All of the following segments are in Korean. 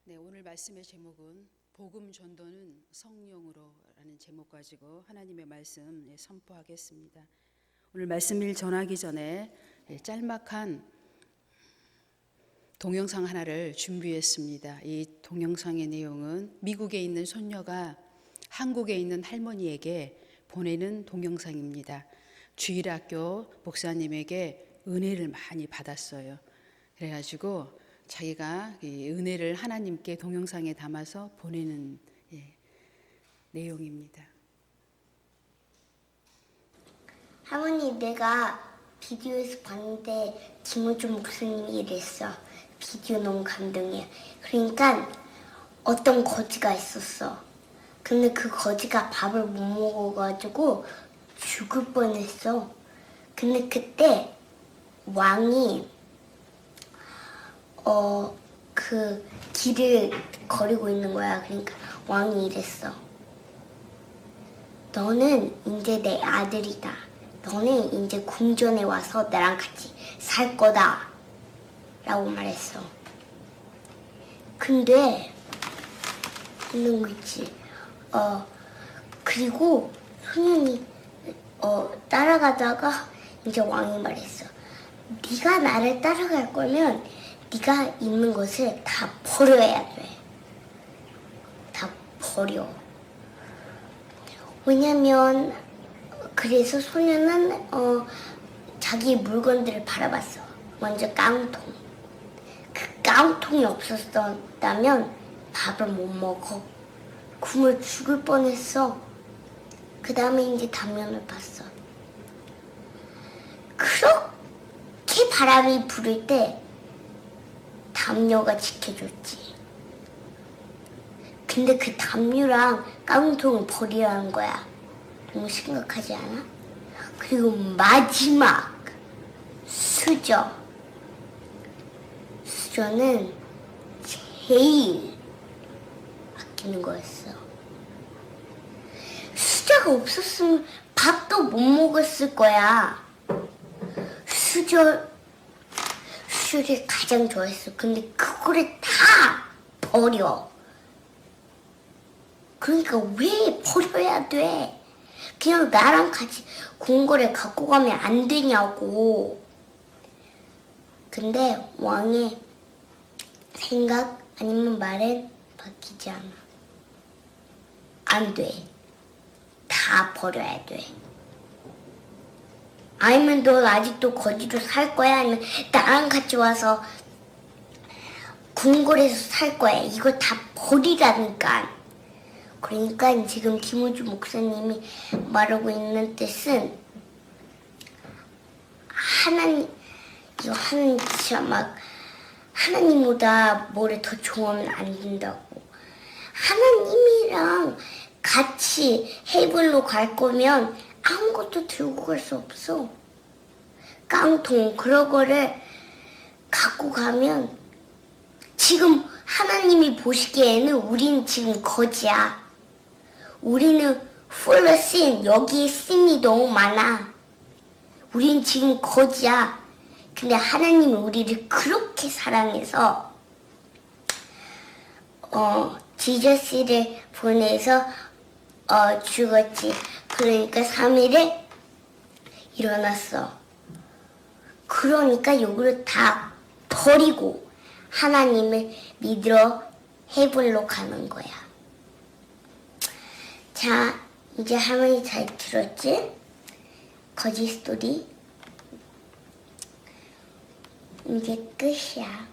네, 오늘 말씀의 제목은 복음 전도는 성령으로라는 제목 가지고 하나님의 말씀 선포하겠습니다. 오늘 말씀을 전하기 전에 짤막한 동영상 하나를 준비했습니다. 이 동영상의 내용은 미국에 있는 손녀가 한국에 있는 할머니에게 보내는 동영상입니다. 주일학교 목사님에게 은혜를 많이 받았어요. 그래가지고 자기가 이 은혜를 하나님께 동영상에 담아서 보내는 내용입니다. 할머니, 내가 비디오에서 봤는데 김호준 목사님이 이랬어. 비디오 너무 감동이야. 그러니까 어떤 거지가 있었어. 근데 그 거지가 밥을 못 먹어가지고 죽을 뻔했어. 근데 그때 왕이 그 길을 거리고 있는 거야. 그러니까 왕이 이랬어. 너는 이제 내 아들이다. 너는 이제 궁전에 와서 나랑 같이 살 거다. 라고 말했어. 근데 있는 거 있지. 그리고 소년이 따라가다가 이제 왕이 말했어. 네가 나를 따라갈 거면 네가 있는 것을 다 버려야 돼. 다 버려. 왜냐면 그래서 소녀는 자기 물건들을 바라봤어. 먼저 깡통. 그 깡통이 없었다면 밥을 못 먹어. 굶어 죽을 뻔했어. 그 다음에 이제 담요를 봤어. 그렇게 바람이 부를 때 담요가 지켜줬지. 근데 그 담요랑 깡통을 버리라는 거야. 너무 심각하지 않아? 그리고 마지막 수저는 제일 아끼는 거였어. 수저가 없었으면 밥도 못 먹었을 거야. 수저를 가장 좋아했어. 근데 그거를 다 버려. 그러니까 왜 버려야 돼? 그냥 나랑 같이 궁궐에 갖고 가면 안 되냐고. 근데 왕의 생각 아니면 말은 바뀌지 않아. 안 돼. 다 버려야 돼. 아니면 너 아직도 거지로 살 거야? 아니면 나랑 같이 와서 궁궐에서 살 거야? 이거 다 버리라니까. 그러니까 지금 김호주 목사님이 말하고 있는 뜻은 하나님 진짜 막 하나님보다 뭐를 더 좋아하면 안 된다고. 하나님이랑 같이 헤이븐로 갈 거면 아무것도 들고 갈 수 없어. 깡통 그런 거를 갖고 가면 지금 하나님이 보시기에는 우린 지금 거지야. 우리는 full of sin. 여기에 sin이 너무 많아. 우린 지금 거지야. 근데 하나님은 우리를 그렇게 사랑해서 지저스를 보내서 죽었지. 그러니까 3일에 일어났어. 그러니까 요거를 다 버리고 하나님을 믿으러 헤븐로 가는 거야. 자, 이제 할머니 잘 들었지? 거지 스토리. 이제 끝이야.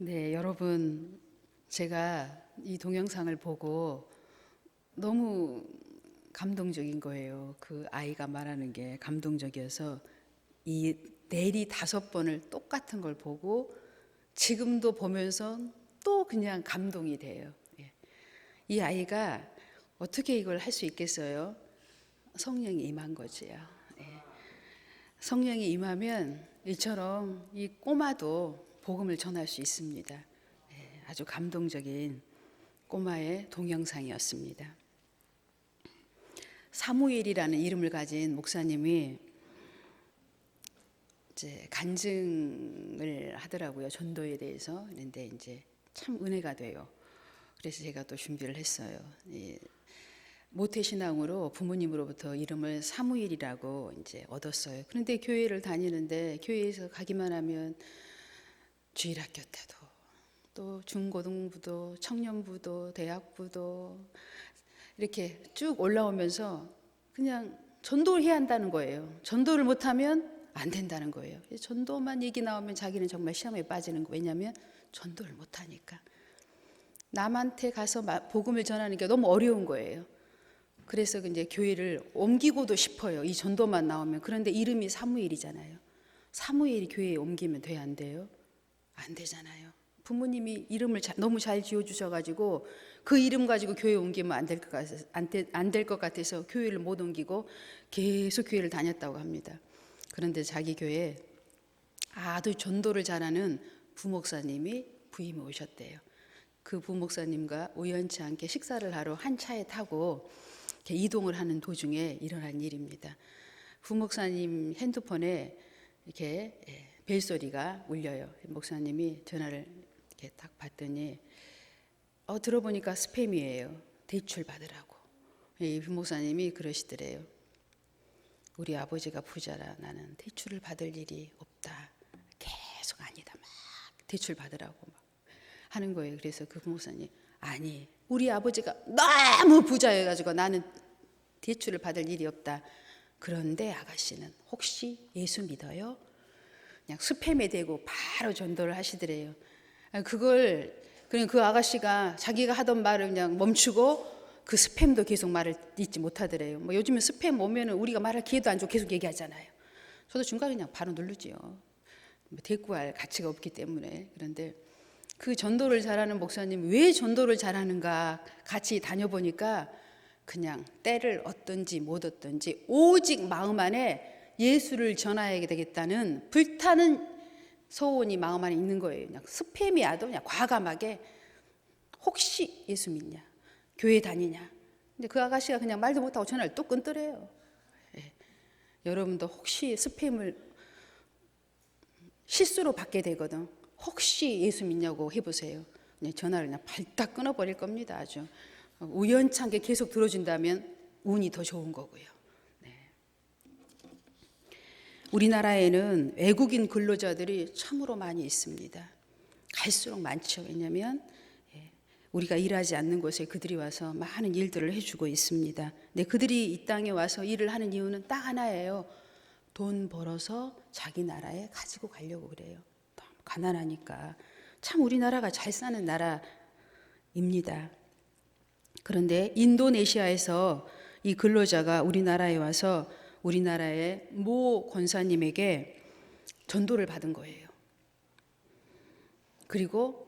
네, 여러분, 제가 이 동영상을 보고 너무 감동적인 거예요. 그 아이가 말하는 게 감동적이어서 이 내리 5번을 똑같은 걸 보고 지금도 보면서 또 그냥 감동이 돼요. 이 아이가 어떻게 이걸 할 수 있겠어요? 성령이 임한 거지요. 성령이 임하면 이처럼 이 꼬마도 복음을 전할 수 있습니다. 아주 감동적인 꼬마의 동영상이었습니다. 사무엘이라는 이름을 가진 목사님이 이제 간증을 하더라고요. 전도에 대해서. 그런데 이제 참 은혜가 돼요. 그래서 제가 또 준비를 했어요. 모태신앙으로 부모님으로부터 이름을 사무엘이라고 이제 얻었어요. 그런데 교회를 다니는데 교회에서 가기만 하면 주일학교 때도 또 중고등부도 청년부도 대학부도 이렇게 쭉 올라오면서 그냥 전도를 해야 한다는 거예요. 전도를 못하면 안 된다는 거예요. 전도만 얘기 나오면 자기는 정말 시험에 빠지는 거예요. 왜냐하면 전도를 못하니까. 남한테 가서 복음을 전하는 게 너무 어려운 거예요. 그래서 이제 교회를 옮기고도 싶어요. 이 전도만 나오면. 그런데 이름이 사무엘이잖아요. 사무엘이 교회에 옮기면 돼요, 안 돼요? 안 되잖아요. 부모님이 이름을 너무 잘 지어주셔가지고 그 이름 가지고 교회 옮기면 안 될 것 같아서 교회를 못 옮기고 계속 교회를 다녔다고 합니다. 그런데 자기 교회에 아주 전도를 잘하는 부목사님이 부임해 오셨대요. 그 부목사님과 우연치 않게 식사를 하러 한 차에 타고 이렇게 이동을 하는 도중에 일어난 일입니다. 부목사님 핸드폰에 이렇게 벨소리가 울려요. 목사님이 전화를 이렇게 딱 봤더니 들어보니까 스팸이에요. 대출 받으라고. 이 부목사님이 그러시더래요. 우리 아버지가 부자라 나는 대출을 받을 일이 없다. 계속 아니다. 막 대출 받으라고 막 하는 거예요. 그래서 그 부목사님 아니 우리 아버지가 너무 부자여가지고 나는 대출을 받을 일이 없다. 그런데 아가씨는 혹시 예수 믿어요? 그냥 스팸에 대고 바로 전도를 하시더래요. 그냥 그 아가씨가 자기가 하던 말을 그냥 멈추고 그 스팸도 계속 말을 잊지 못하더래요. 뭐 요즘은 스팸 오면은 우리가 말할 기회도 안 주고 계속 얘기하잖아요. 저도 중간에 그냥 바로 누르지요. 뭐 대꾸할 가치가 없기 때문에. 그런데 그 전도를 잘하는 목사님 왜 전도를 잘하는가 같이 다녀보니까 그냥 때를 얻든지 못 얻든지 오직 마음 안에 예수를 전하야 되겠다는 불타는 소원이 마음 안에 있는 거예요. 그냥 스팸이 와도 그냥 과감하게 혹시 예수 믿냐, 교회 다니냐. 근데 그 아가씨가 그냥 말도 못하고 전화를 또 끊더래요. 여러분도 혹시 스팸을 실수로 받게 되거든. 혹시 예수 믿냐고 해보세요. 그냥 전화를 그냥 발딱 끊어버릴 겁니다. 아주 우연찮게 계속 들어준다면 운이 더 좋은 거고요. 우리나라에는 외국인 근로자들이 참으로 많이 있습니다. 갈수록 많죠. 왜냐하면 우리가 일하지 않는 곳에 그들이 와서 많은 일들을 해주고 있습니다. 근데 그들이 이 땅에 와서 일을 하는 이유는 딱 하나예요. 돈 벌어서 자기 나라에 가지고 가려고 그래요. 너무 가난하니까. 참 우리나라가 잘 사는 나라입니다. 그런데 인도네시아에서 이 근로자가 우리나라에 와서 우리나라의 모 권사님에게 전도를 받은 거예요. 그리고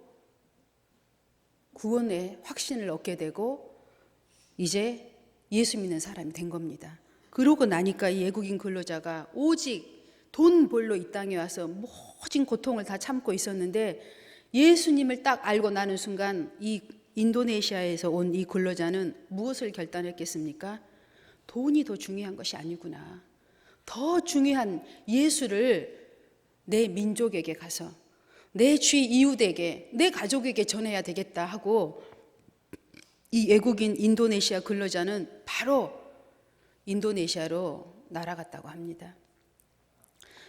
구원의 확신을 얻게 되고 이제 예수 믿는 사람이 된 겁니다. 그러고 나니까 이 외국인 근로자가 오직 돈 벌러 이 땅에 와서 모진 고통을 다 참고 있었는데 예수님을 딱 알고 나는 순간 이 인도네시아에서 온 이 근로자는 무엇을 결단했겠습니까? 돈이 더 중요한 것이 아니구나. 더 중요한 예수를 내 민족에게 가서 내 주위 이웃에게 내 가족에게 전해야 되겠다 하고 이 외국인 인도네시아 근로자는 바로 인도네시아로 날아갔다고 합니다.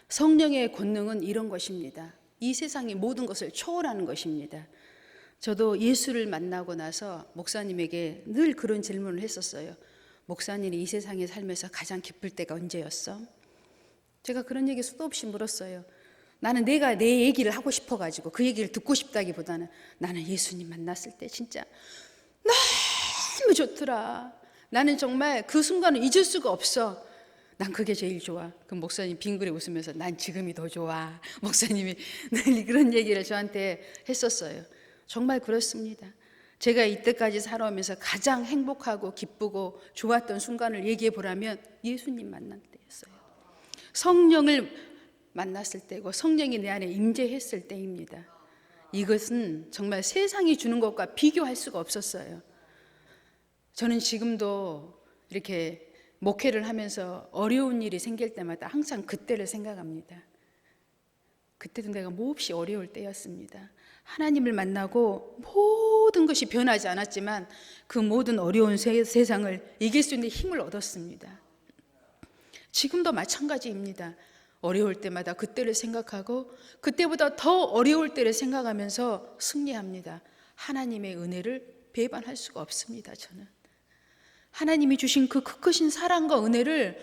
성령의 권능은 이런 것입니다. 이 세상의 모든 것을 초월하는 것입니다. 저도 예수를 만나고 나서 목사님에게 늘 그런 질문을 했었어요. 목사님이 이 세상에 살면서 가장 기쁠 때가 언제였어? 제가 그런 얘기 수도 없이 물었어요. 나는 내가 내 얘기를 하고 싶어가지고 그 얘기를 듣고 싶다기보다는 나는 예수님 만났을 때 진짜 너무 좋더라. 나는 정말 그 순간을 잊을 수가 없어. 난 그게 제일 좋아. 그 목사님 빙그레 웃으면서 난 지금이 더 좋아. 목사님이 늘 그런 얘기를 저한테 했었어요. 정말 그렇습니다. 제가 이때까지 살아오면서 가장 행복하고 기쁘고 좋았던 순간을 얘기해 보라면 예수님 만난 때였어요. 성령을 만났을 때고 성령이 내 안에 임재했을 때입니다. 이것은 정말 세상이 주는 것과 비교할 수가 없었어요. 저는 지금도 이렇게 목회를 하면서 어려운 일이 생길 때마다 항상 그때를 생각합니다. 그때도 내가 몹시 어려울 때였습니다. 하나님을 만나고 모든 것이 변하지 않았지만 그 모든 어려운 세상을 이길 수 있는 힘을 얻었습니다. 지금도 마찬가지입니다. 어려울 때마다 그때를 생각하고 그때보다 더 어려울 때를 생각하면서 승리합니다. 하나님의 은혜를 배반할 수가 없습니다. 저는 하나님이 주신 그 크신 사랑과 은혜를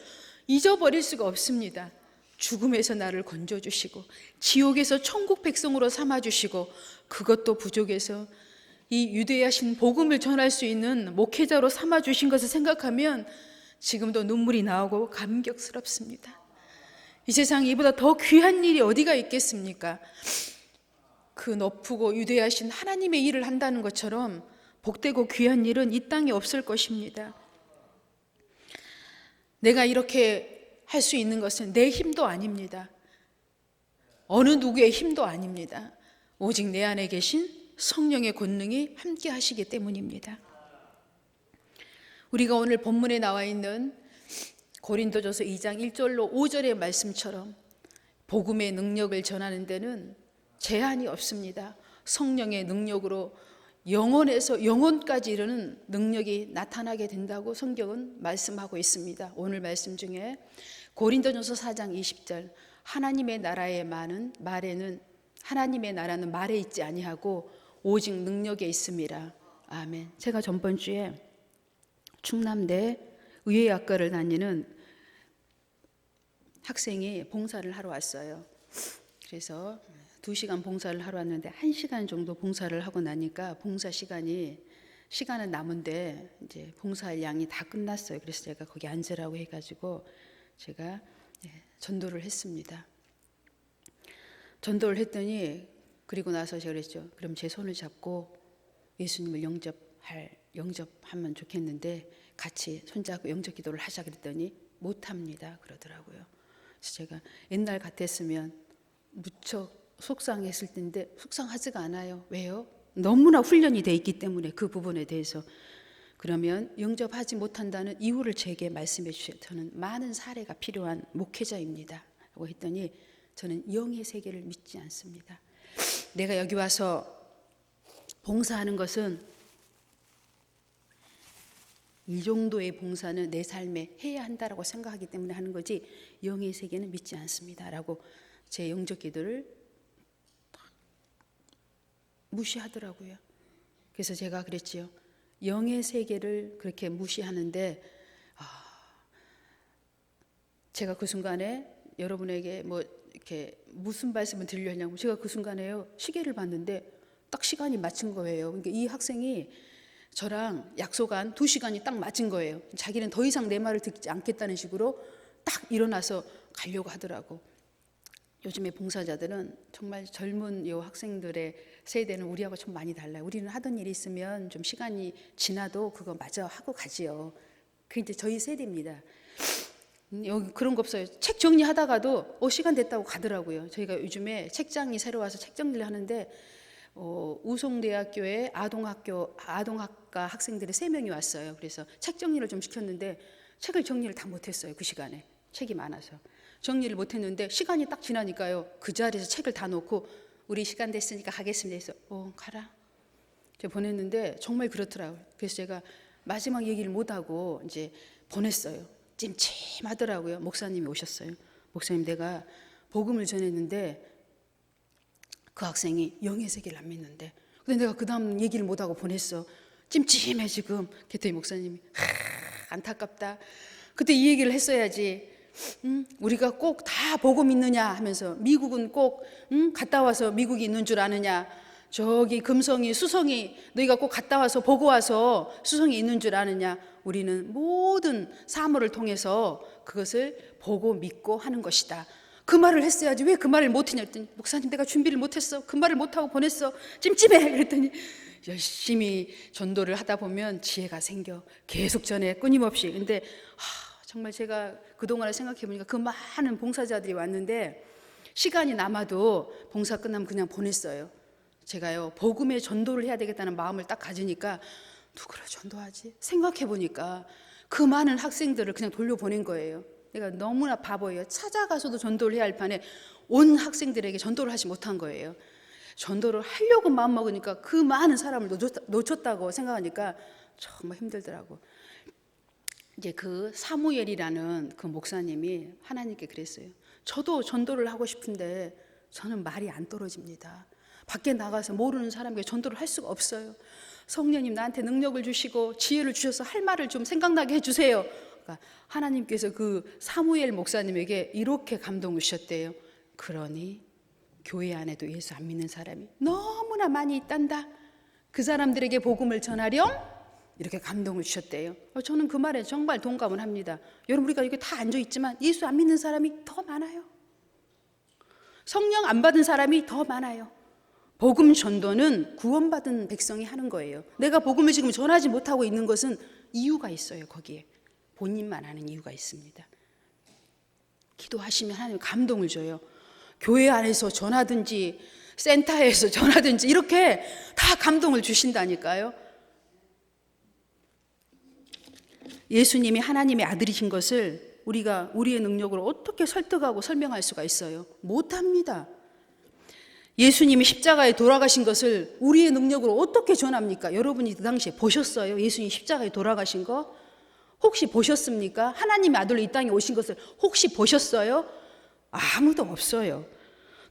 잊어버릴 수가 없습니다. 죽음에서 나를 건져주시고 지옥에서 천국 백성으로 삼아주시고 그것도 부족해서 이 유대하신 복음을 전할 수 있는 목회자로 삼아주신 것을 생각하면 지금도 눈물이 나오고 감격스럽습니다. 이 세상에 이보다 더 귀한 일이 어디가 있겠습니까? 그 높고 유대하신 하나님의 일을 한다는 것처럼 복되고 귀한 일은 이 땅에 없을 것입니다. 내가 이렇게 할 수 있는 것은 내 힘도 아닙니다. 어느 누구의 힘도 아닙니다. 오직 내 안에 계신 성령의 권능이 함께 하시기 때문입니다. 우리가 오늘 본문에 나와 있는 고린도전서 2장 1절로 5절의 말씀처럼 복음의 능력을 전하는 데는 제한이 없습니다. 성령의 능력으로 영혼에서 영혼까지 이르는 능력이 나타나게 된다고 성경은 말씀하고 있습니다. 오늘 말씀 중에 고린도전서 4장 20절 하나님의 나라의 말에는 하나님의 나라는 말에 있지 아니하고 오직 능력에 있음이라. 아멘. 제가 전번 주에 충남대 의예학과를 다니는 학생이 봉사를 하러 왔어요. 그래서 2시간 봉사를 하러 왔는데 1시간 정도 봉사를 하고 나니까 봉사 시간은 남은데 이제 봉사할 양이 다 끝났어요. 그래서 제가 거기 앉으라고 해가지고 제가 전도를 했습니다. 전도를 했더니 그리고 나서 제가 그랬죠. 그럼 제 손을 잡고 예수님을 영접하면 좋겠는데 같이 손잡고 영접 기도를 하자 그랬더니 못합니다 그러더라고요. 그래서 제가 옛날 같았으면 무척 속상했을 텐데 속상하지가 않아요. 왜요? 너무나 훈련이 돼 있기 때문에 그 부분에 대해서. 그러면 영접하지 못한다는 이유를 제게 말씀해 주세요. 저는 많은 사례가 필요한 목회자입니다 라고 했더니 저는 영의 세계를 믿지 않습니다. 내가 여기 와서 봉사하는 것은 이 정도의 봉사는 내 삶에 해야 한다라고 생각하기 때문에 하는 거지 영의 세계는 믿지 않습니다 라고 제 영접 기도를 무시하더라고요. 그래서 제가 그랬지요. 영의 세계를 그렇게 무시하는데 제가 그 순간에 여러분에게 뭐 이렇게 무슨 말씀을 드리려냐고 제가 그 순간에요 시계를 봤는데 딱 시간이 맞춘 거예요. 그러니까 이 학생이 저랑 약속한 2시간이 딱 맞은 거예요. 자기는 더 이상 내 말을 듣지 않겠다는 식으로 딱 일어나서 가려고 하더라고. 요즘에 봉사자들은 정말 젊은 요 학생들의 세대는 우리하고 좀 많이 달라요. 우리는 하던 일이 있으면 좀 시간이 지나도 그거 마저 하고 가지요. 그게 이제 저희 세대입니다. 여기 그런 거 없어요. 책 정리하다가도 시간 됐다고 가더라고요. 저희가 요즘에 책장이 새로 와서 책 정리를 하는데 우송대학교에 아동학과 학생들이 3명이 왔어요. 그래서 책 정리를 좀 시켰는데 책을 정리를 다 못했어요. 그 시간에 책이 많아서 정리를 못했는데 시간이 딱 지나니까요 그 자리에서 책을 다 놓고 우리 시간 됐으니까 가겠습니다 해서 가라 제가 보냈는데 정말 그렇더라고요. 그래서 제가 마지막 얘기를 못하고 이제 보냈어요. 찜찜하더라고요. 목사님이 오셨어요. 목사님 내가 복음을 전했는데 그 학생이 영의 세계를 안 믿는데 근데 내가 그 다음 얘기를 못하고 보냈어. 찜찜해 지금. 그랬더니 목사님이 안타깝다. 그때 이 얘기를 했어야지. 우리가 꼭 다 보고 믿느냐 하면서 미국은 꼭 갔다 와서 미국이 있는 줄 아느냐. 저기 금성이 수성이 너희가 꼭 갔다 와서 보고 와서 수성이 있는 줄 아느냐. 우리는 모든 사물을 통해서 그것을 보고 믿고 하는 것이다. 그 말을 했어야지 왜 그 말을 못했냐 했더니 목사님 내가 준비를 못했어. 그 말을 못하고 보냈어. 찜찜해. 그랬더니 열심히 전도를 하다 보면 지혜가 생겨. 계속 전해 끊임없이. 근데 정말 제가 그동안에 생각해 보니까 그 많은 봉사자들이 왔는데 시간이 남아도 봉사 끝나면 그냥 보냈어요. 제가요 복음의 전도를 해야 되겠다는 마음을 딱 가지니까 누구를 전도하지? 생각해 보니까 그 많은 학생들을 그냥 돌려보낸 거예요. 내가 너무나 바보예요. 찾아가서도 전도를 해야 할 판에 온 학생들에게 전도를 하지 못한 거예요. 전도를 하려고 마음먹으니까 그 많은 사람을 놓쳤다고 생각하니까 정말 힘들더라고. 이제 그 사무엘이라는 그 목사님이 하나님께 그랬어요. 저도 전도를 하고 싶은데 저는 말이 안 떨어집니다. 밖에 나가서 모르는 사람에게 전도를 할 수가 없어요. 성령님 나한테 능력을 주시고 지혜를 주셔서 할 말을 좀 생각나게 해주세요. 그러니까 하나님께서 그 사무엘 목사님에게 이렇게 감동을 주셨대요. 그러니 교회 안에도 예수 안 믿는 사람이 너무나 많이 있단다. 그 사람들에게 복음을 전하렴? 이렇게 감동을 주셨대요. 저는 그 말에 정말 동감을 합니다. 여러분, 우리가 여기 다 앉아있지만 예수 안 믿는 사람이 더 많아요. 성령 안 받은 사람이 더 많아요. 복음 전도는 구원받은 백성이 하는 거예요. 내가 복음을 지금 전하지 못하고 있는 것은 이유가 있어요. 거기에 본인만 아는 이유가 있습니다. 기도하시면 하나님 감동을 줘요. 교회 안에서 전하든지 센터에서 전하든지 이렇게 다 감동을 주신다니까요. 예수님이 하나님의 아들이신 것을 우리가 우리의 능력으로 어떻게 설득하고 설명할 수가 있어요? 못합니다. 예수님이 십자가에 돌아가신 것을 우리의 능력으로 어떻게 전합니까? 여러분이 그 당시에 보셨어요? 예수님이 십자가에 돌아가신 거? 혹시 보셨습니까? 하나님의 아들로 이 땅에 오신 것을 혹시 보셨어요? 아무도 없어요.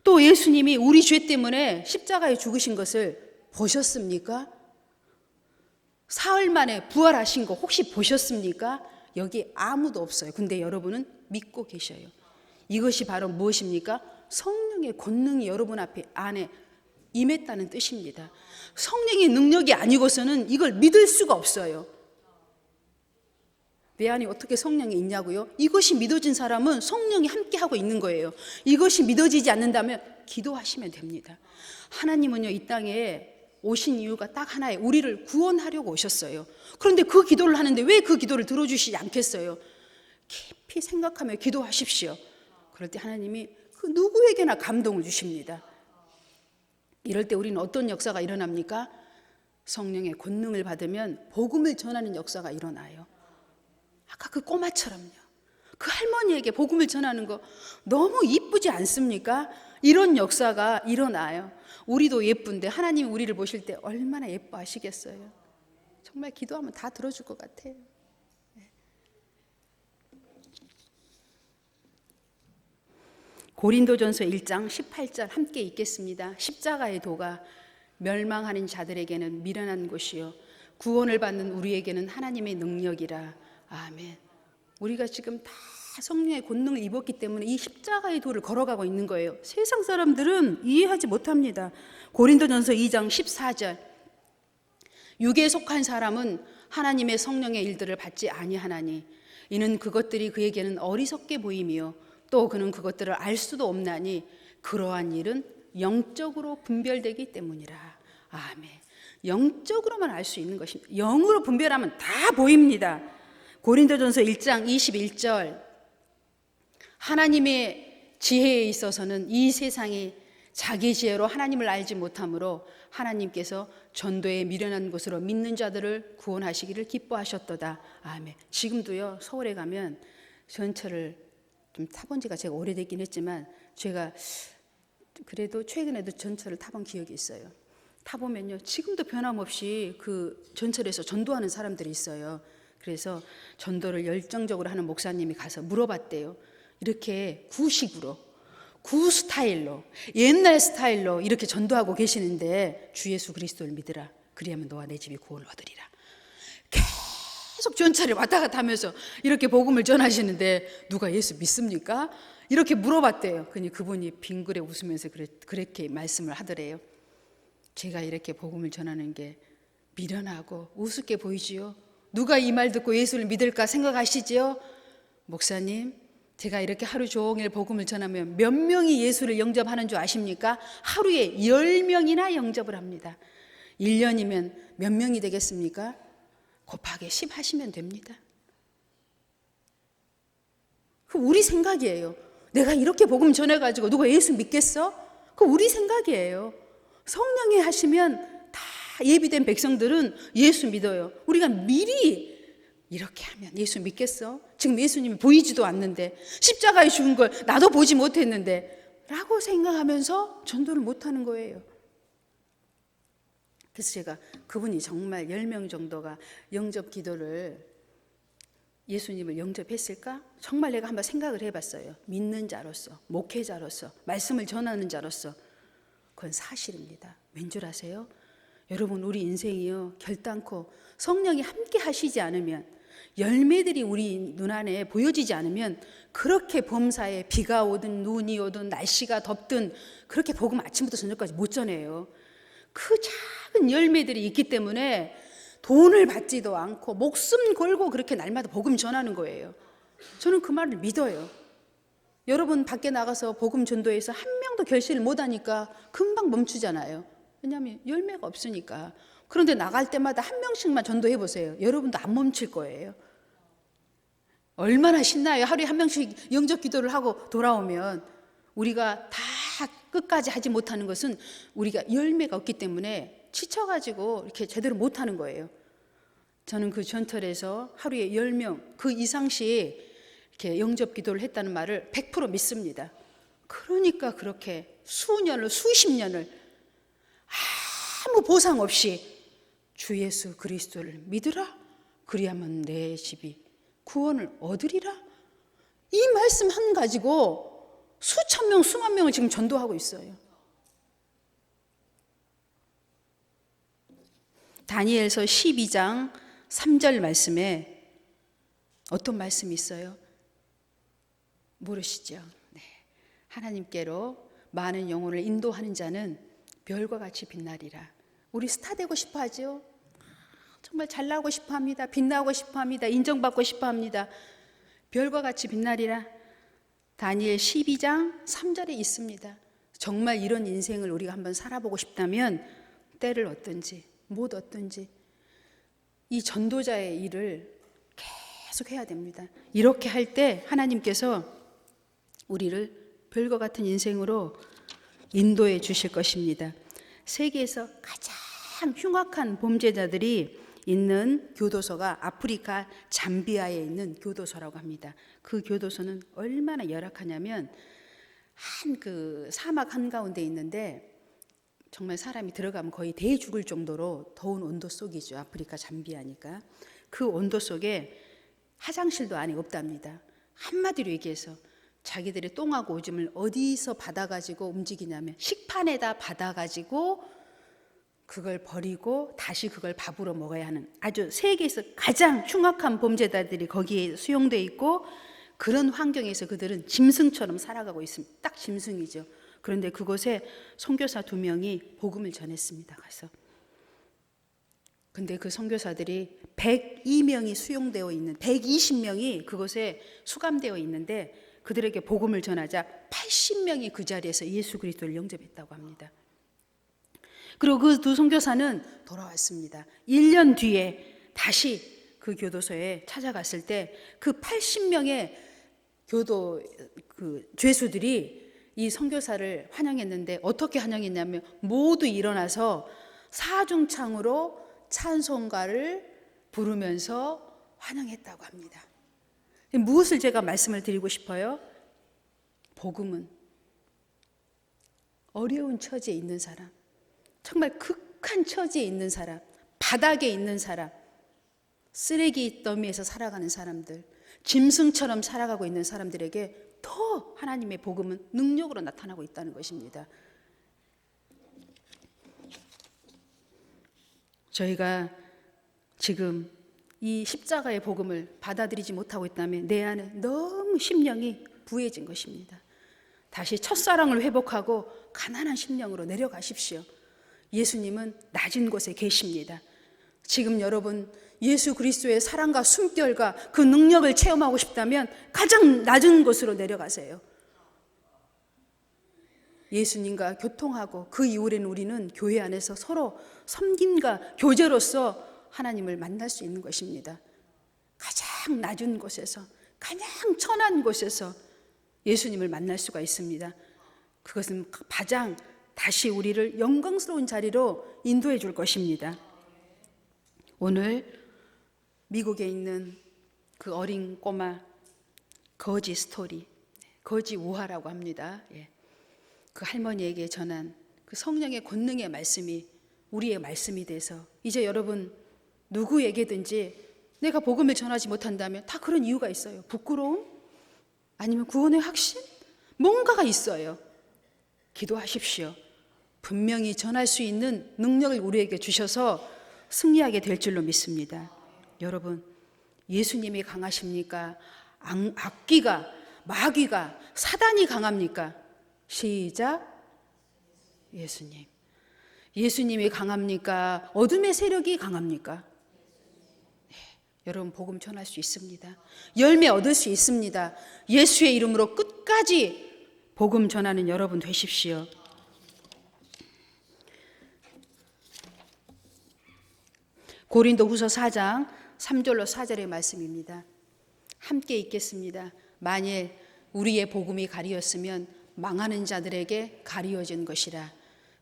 또 예수님이 우리 죄 때문에 십자가에 죽으신 것을 보셨습니까? 사흘 만에 부활하신 거 혹시 보셨습니까? 여기 아무도 없어요. 근데 여러분은 믿고 계셔요. 이것이 바로 무엇입니까? 성령의 권능이 여러분 앞에 안에 임했다는 뜻입니다. 성령의 능력이 아니고서는 이걸 믿을 수가 없어요. 내 안에 어떻게 성령이 있냐고요? 이것이 믿어진 사람은 성령이 함께하고 있는 거예요. 이것이 믿어지지 않는다면 기도하시면 됩니다. 하나님은요, 이 땅에 오신 이유가 딱 하나예요. 우리를 구원하려고 오셨어요. 그런데 그 기도를 하는데 왜 그 기도를 들어주시지 않겠어요? 깊이 생각하며 기도하십시오. 그럴 때 하나님이 그 누구에게나 감동을 주십니다. 이럴 때 우리는 어떤 역사가 일어납니까? 성령의 권능을 받으면 복음을 전하는 역사가 일어나요. 아까 그 꼬마처럼요. 그 할머니에게 복음을 전하는 거 너무 이쁘지 않습니까? 이런 역사가 일어나요. 우리도 예쁜데 하나님이 우리를 보실 때 얼마나 예뻐하시겠어요. 정말 기도하면 다 들어줄 것 같아요. 고린도전서 1장 18절 함께 읽겠습니다. 십자가의 도가 멸망하는 자들에게는 미련한 것이요 구원을 받는 우리에게는 하나님의 능력이라. 아멘. 우리가 지금 다 성령의 권능을 입었기 때문에 이 십자가의 도를 걸어가고 있는 거예요. 세상 사람들은 이해하지 못합니다. 고린도전서 2장 14절 육에 속한 사람은 하나님의 성령의 일들을 받지 아니하나니 이는 그것들이 그에게는 어리석게 보임이요 또 그는 그것들을 알 수도 없나니 그러한 일은 영적으로 분별되기 때문이라. 아멘. 영적으로만 알 수 있는 것입니다. 영으로 분별하면 다 보입니다. 고린도전서 1장 21절 하나님의 지혜에 있어서는 이 세상이 자기 지혜로 하나님을 알지 못하므로 하나님께서 전도에 미련한 것으로 믿는 자들을 구원하시기를 기뻐하셨도다. 아멘. 지금도요 서울에 가면 전철을 좀 타본 지가 제가 오래됐긴 했지만 제가 그래도 최근에도 전철을 타본 기억이 있어요. 타보면요 지금도 변함없이 그 전철에서 전도하는 사람들이 있어요. 그래서 전도를 열정적으로 하는 목사님이 가서 물어봤대요. 이렇게 구식으로 구 스타일로 옛날 스타일로 이렇게 전도하고 계시는데 주 예수 그리스도를 믿으라. 그리하면 너와 내 집이 구원을 얻으리라. 계속 전철에 왔다 갔다 하면서 이렇게 복음을 전하시는데 누가 예수 믿습니까? 이렇게 물어봤대요. 그니 그분이 빙그레 웃으면서 그렇게 말씀을 하더래요. 제가 이렇게 복음을 전하는 게 미련하고 우습게 보이지요? 누가 이 말 듣고 예수를 믿을까 생각하시지요? 목사님, 제가 이렇게 하루 종일 복음을 전하면 몇 명이 예수를 영접하는 줄 아십니까? 하루에 10명이나 영접을 합니다. 1년이면 몇 명이 되겠습니까? 곱하기 10 하시면 됩니다. 그 우리 생각이에요. 내가 이렇게 복음 전해가지고 누가 예수 믿겠어? 그 우리 생각이에요. 성령이 하시면 다 예비된 백성들은 예수 믿어요. 우리가 미리 이렇게 하면 예수 믿겠어? 지금 예수님이 보이지도 않는데, 십자가에 죽은 걸 나도 보지 못했는데 라고 생각하면서 전도를 못하는 거예요. 그래서 제가 그분이 정말 10명 정도가 영접 기도를 예수님을 영접했을까? 정말 내가 한번 생각을 해봤어요. 믿는 자로서, 목회자로서, 말씀을 전하는 자로서. 그건 사실입니다. 왠 줄 아세요? 여러분, 우리 인생이요, 결단코 성령이 함께 하시지 않으면, 열매들이 우리 눈안에 보여지지 않으면, 그렇게 범사에 비가 오든 눈이 오든 날씨가 덥든 그렇게 복음 아침부터 저녁까지 못 전해요. 그 작은 열매들이 있기 때문에 돈을 받지도 않고 목숨 걸고 그렇게 날마다 복음 전하는 거예요. 저는 그 말을 믿어요. 여러분 밖에 나가서 복음 전도해서 한 명도 결실을 못하니까 금방 멈추잖아요. 왜냐하면 열매가 없으니까. 그런데 나갈 때마다 한 명씩만 전도해 보세요. 여러분도 안 멈출 거예요. 얼마나 신나요. 하루에 한 명씩 영접 기도를 하고 돌아오면. 우리가 다 끝까지 하지 못하는 것은 우리가 열매가 없기 때문에 지쳐가지고 이렇게 제대로 못하는 거예요. 저는 그 전철에서 하루에 10명 그 이상씩 이렇게 영접 기도를 했다는 말을 100% 믿습니다. 그러니까 그렇게 수년을, 수십 년을 아무 보상 없이 주 예수 그리스도를 믿으라. 그리하면 내 집이 구원을 얻으리라. 이 말씀 한 가지고 수천 명, 수만 명을 지금 전도하고 있어요. 다니엘서 12장 3절 말씀에 어떤 말씀이 있어요? 모르시죠? 네. 하나님께로 많은 영혼을 인도하는 자는 별과 같이 빛나리라. 우리 스타 되고 싶어 하죠? 정말 잘나고 싶어 합니다. 빛나고 싶어 합니다. 인정받고 싶어 합니다. 별과 같이 빛나리라. 다니엘 12장 3절에 있습니다. 정말 이런 인생을 우리가 한번 살아보고 싶다면 때를 얻든지 못 얻든지 이 전도자의 일을 계속 해야 됩니다. 이렇게 할 때 하나님께서 우리를 별과 같은 인생으로 인도해 주실 것입니다. 세계에서 가장 흉악한 범죄자들이 있는 교도소가 아프리카 잠비아에 있는 교도소라고 합니다. 그 교도소는 얼마나 열악하냐면 한 그 사막 한가운데 있는데 정말 사람이 들어가면 거의 대 죽을 정도로 더운 온도 속이죠. 아프리카 잠비아니까. 그 온도 속에 화장실도 안에 없답니다. 한마디로 얘기해서 자기들의 똥하고 오줌을 어디서 받아가지고 움직이냐면 식판에다 받아가지고 그걸 버리고 다시 그걸 밥으로 먹어야 하는 아주 세계에서 가장 흉악한 범죄자들이 거기에 수용되어 있고 그런 환경에서 그들은 짐승처럼 살아가고 있습니다. 딱 짐승이죠. 그런데 그곳에 선교사 2명이 복음을 전했습니다. 가서. 근데 그 선교사들이 102명이 수용되어 있는 120명이 그곳에 수감되어 있는데 그들에게 복음을 전하자 80명이 그 자리에서 예수 그리스도를 영접했다고 합니다. 그리고 그 두 선교사는 돌아왔습니다. 1년 뒤에 다시 그 교도소에 찾아갔을 때 그 80명의 교도 그 죄수들이 이 선교사를 환영했는데 어떻게 환영했냐면 모두 일어나서 사중창으로 찬송가를 부르면서 환영했다고 합니다. 무엇을 제가 말씀을 드리고 싶어요? 복음은 어려운 처지에 있는 사람, 정말 극한 처지에 있는 사람, 바닥에 있는 사람, 쓰레기 더미에서 살아가는 사람들, 짐승처럼 살아가고 있는 사람들에게 더 하나님의 복음은 능력으로 나타나고 있다는 것입니다. 저희가 지금 이 십자가의 복음을 받아들이지 못하고 있다면 내 안에 너무 심령이 부해진 것입니다. 다시 첫사랑을 회복하고 가난한 심령으로 내려가십시오. 예수님은 낮은 곳에 계십니다. 지금 여러분 예수 그리스도의 사랑과 숨결과 그 능력을 체험하고 싶다면 가장 낮은 곳으로 내려가세요. 예수님과 교통하고 그 이후에는 우리는 교회 안에서 서로 섬김과 교제로서 하나님을 만날 수 있는 것입니다. 가장 낮은 곳에서 가장 천한 곳에서 예수님을 만날 수가 있습니다. 그것은 가장 다시 우리를 영광스러운 자리로 인도해 줄 것입니다. 오늘 미국에 있는 그 어린 꼬마 거지 스토리, 거지 우화라고 합니다. 예. 그 할머니에게 전한 그 성령의 권능의 말씀이 우리의 말씀이 돼서 이제 여러분 누구에게든지 내가 복음을 전하지 못한다면 다 그런 이유가 있어요. 부끄러움? 아니면 구원의 확신? 뭔가가 있어요. 기도하십시오. 분명히 전할 수 있는 능력을 우리에게 주셔서 승리하게 될 줄로 믿습니다. 여러분, 예수님이 강하십니까? 악귀가, 마귀가, 사단이 강합니까? 시작. 예수님. 예수님이 강합니까? 어둠의 세력이 강합니까? 네, 여러분 복음 전할 수 있습니다. 열매 얻을 수 있습니다. 예수의 이름으로 끝까지 복음 전하는 여러분 되십시오. 고린도후서 4장 3절로 4절의 말씀입니다. 함께 읽겠습니다. 만일 우리의 복음이 가리었으면 망하는 자들에게 가리워진 것이라.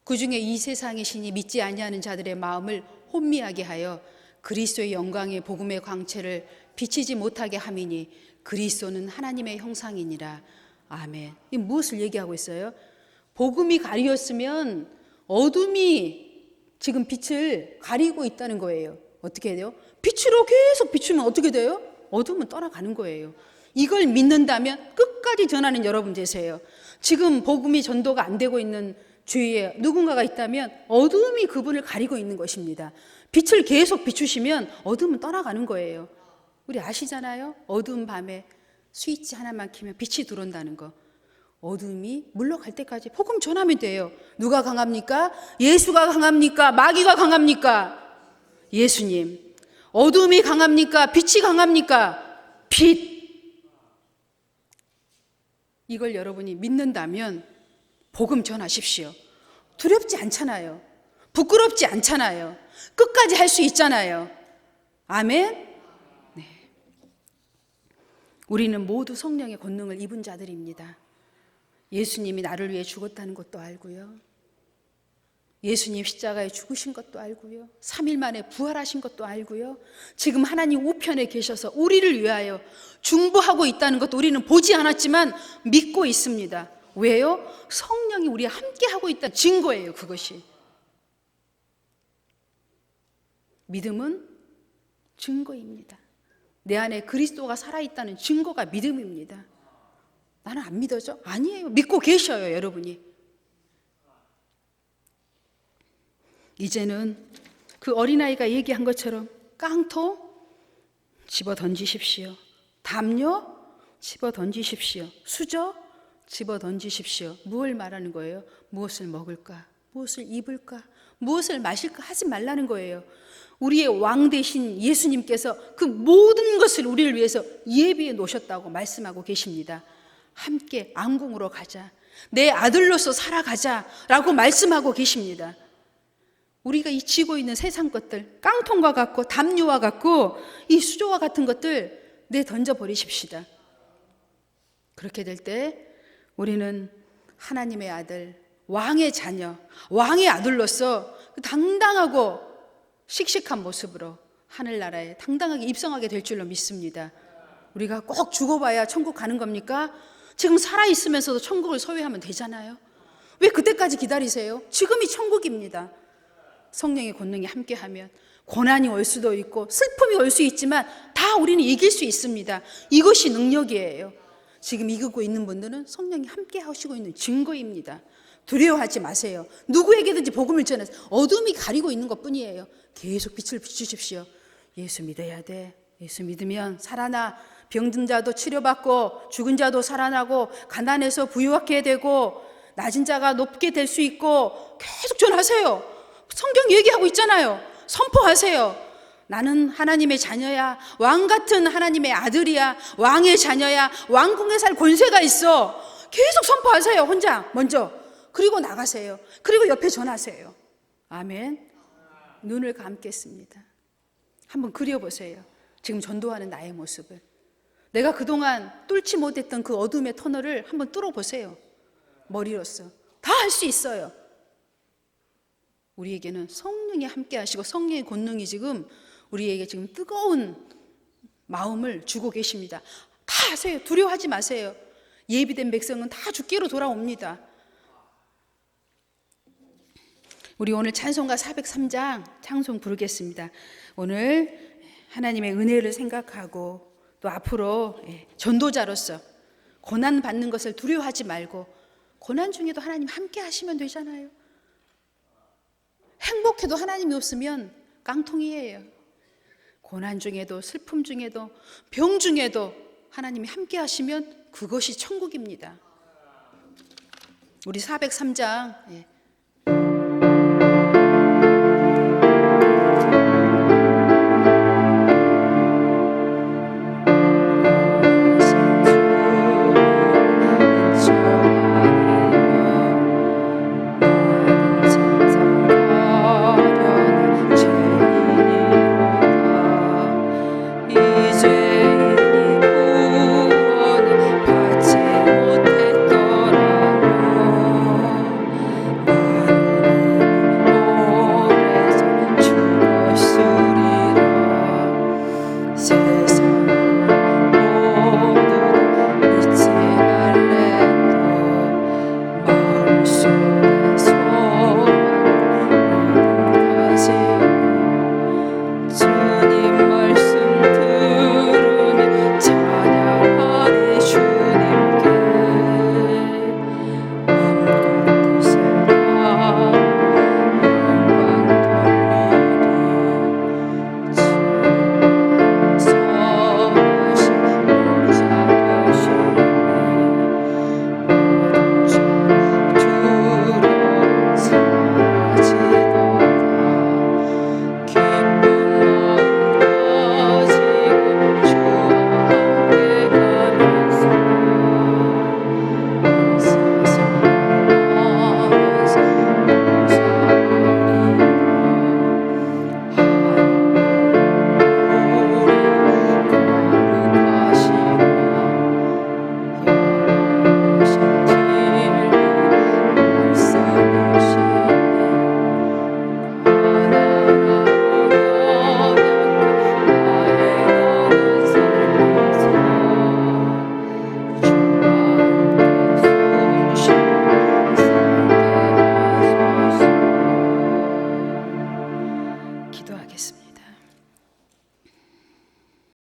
그 중에 이 세상의 신이 믿지 아니하는 자들의 마음을 혼미하게 하여 그리스도의 영광의 복음의 광채를 비치지 못하게 함이니 그리스도는 하나님의 형상이니라. 아멘. 이 무엇을 얘기하고 있어요? 복음이 가리었으면 어둠이 지금 빛을 가리고 있다는 거예요. 어떻게 돼요? 빛으로 계속 비추면 어떻게 돼요? 어둠은 떠나가는 거예요. 이걸 믿는다면 끝까지 전하는 여러분 되세요. 지금 복음이 전도가 안 되고 있는 주위에 누군가가 있다면 어둠이 그분을 가리고 있는 것입니다. 빛을 계속 비추시면 어둠은 떠나가는 거예요. 우리 아시잖아요? 어두운 밤에 스위치 하나만 켜면 빛이 들어온다는 거. 어둠이 물러갈 때까지 복음 전하면 돼요. 누가 강합니까? 예수가 강합니까? 마귀가 강합니까? 예수님. 어둠이 강합니까? 빛이 강합니까? 빛. 이걸 여러분이 믿는다면 복음 전하십시오. 두렵지 않잖아요. 부끄럽지 않잖아요. 끝까지 할 수 있잖아요. 아멘. 네. 우리는 모두 성령의 권능을 입은 자들입니다. 예수님이 나를 위해 죽었다는 것도 알고요. 예수님 십자가에 죽으신 것도 알고요. 3일 만에 부활하신 것도 알고요. 지금 하나님 우편에 계셔서 우리를 위하여 중보하고 있다는 것도 우리는 보지 않았지만 믿고 있습니다. 왜요? 성령이 우리와 함께 하고 있다는 증거예요. 그것이. 믿음은 증거입니다. 내 안에 그리스도가 살아있다는 증거가 믿음입니다. 나는 안 믿어져? 아니에요. 믿고 계셔요, 여러분이. 이제는 그 어린아이가 얘기한 것처럼 깡통 집어 던지십시오. 담요 집어 던지십시오. 수저 집어 던지십시오. 무엇을 말하는 거예요? 무엇을 먹을까? 무엇을 입을까? 무엇을 마실까? 하지 말라는 거예요. 우리의 왕 되신 예수님께서 그 모든 것을 우리를 위해서 예비해 놓으셨다고 말씀하고 계십니다. 함께 왕궁으로 가자. 내 아들로서 살아가자 라고 말씀하고 계십니다. 우리가 이 쥐고 있는 세상 것들, 깡통과 같고 담요와 같고 이 수조와 같은 것들 던져버리십시다. 그렇게 될 때 우리는 하나님의 아들, 왕의 자녀, 왕의 아들로서 당당하고 씩씩한 모습으로 하늘나라에 당당하게 입성하게 될 줄로 믿습니다. 우리가 꼭 죽어봐야 천국 가는 겁니까? 지금 살아있으면서도 천국을 소유하면 되잖아요. 왜 그때까지 기다리세요? 지금이 천국입니다. 성령의 권능이 함께하면 고난이 올 수도 있고 슬픔이 올 수 있지만 다 우리는 이길 수 있습니다. 이것이 능력이에요. 지금 이기고 있는 분들은 성령이 함께 하시고 있는 증거입니다. 두려워하지 마세요. 누구에게든지 복음을 전해서 어둠이 가리고 있는 것뿐이에요. 계속 빛을 비추십시오. 예수 믿어야 돼. 예수 믿으면 살아나. 병든 자도 치료받고 죽은 자도 살아나고 가난해서 부유하게 되고 낮은 자가 높게 될 수 있고 계속 전하세요. 성경 얘기하고 있잖아요. 선포하세요. 나는 하나님의 자녀야. 왕 같은 하나님의 아들이야. 왕의 자녀야. 왕궁에 살 권세가 있어. 계속 선포하세요. 혼자 먼저. 그리고 나가세요. 그리고 옆에 전하세요. 아멘. 눈을 감겠습니다. 한번 그려보세요. 지금 전도하는 나의 모습을. 내가 그동안 뚫지 못했던 그 어둠의 터널을 한번 뚫어보세요. 머리로서. 다 할 수 있어요. 우리에게는 성령이 함께 하시고 성령의 권능이 지금 우리에게 지금 뜨거운 마음을 주고 계십니다. 다 하세요. 두려워하지 마세요. 예비된 백성은 다 죽기로 돌아옵니다. 우리 오늘 찬송가 403장 찬송 부르겠습니다. 오늘 하나님의 은혜를 생각하고 또 앞으로 전도자로서 고난 받는 것을 두려워하지 말고, 고난 중에도 하나님 함께 하시면 되잖아요. 행복해도 하나님이 없으면 깡통이에요. 고난 중에도 슬픔 중에도 병 중에도 하나님이 함께 하시면 그것이 천국입니다. 우리 403장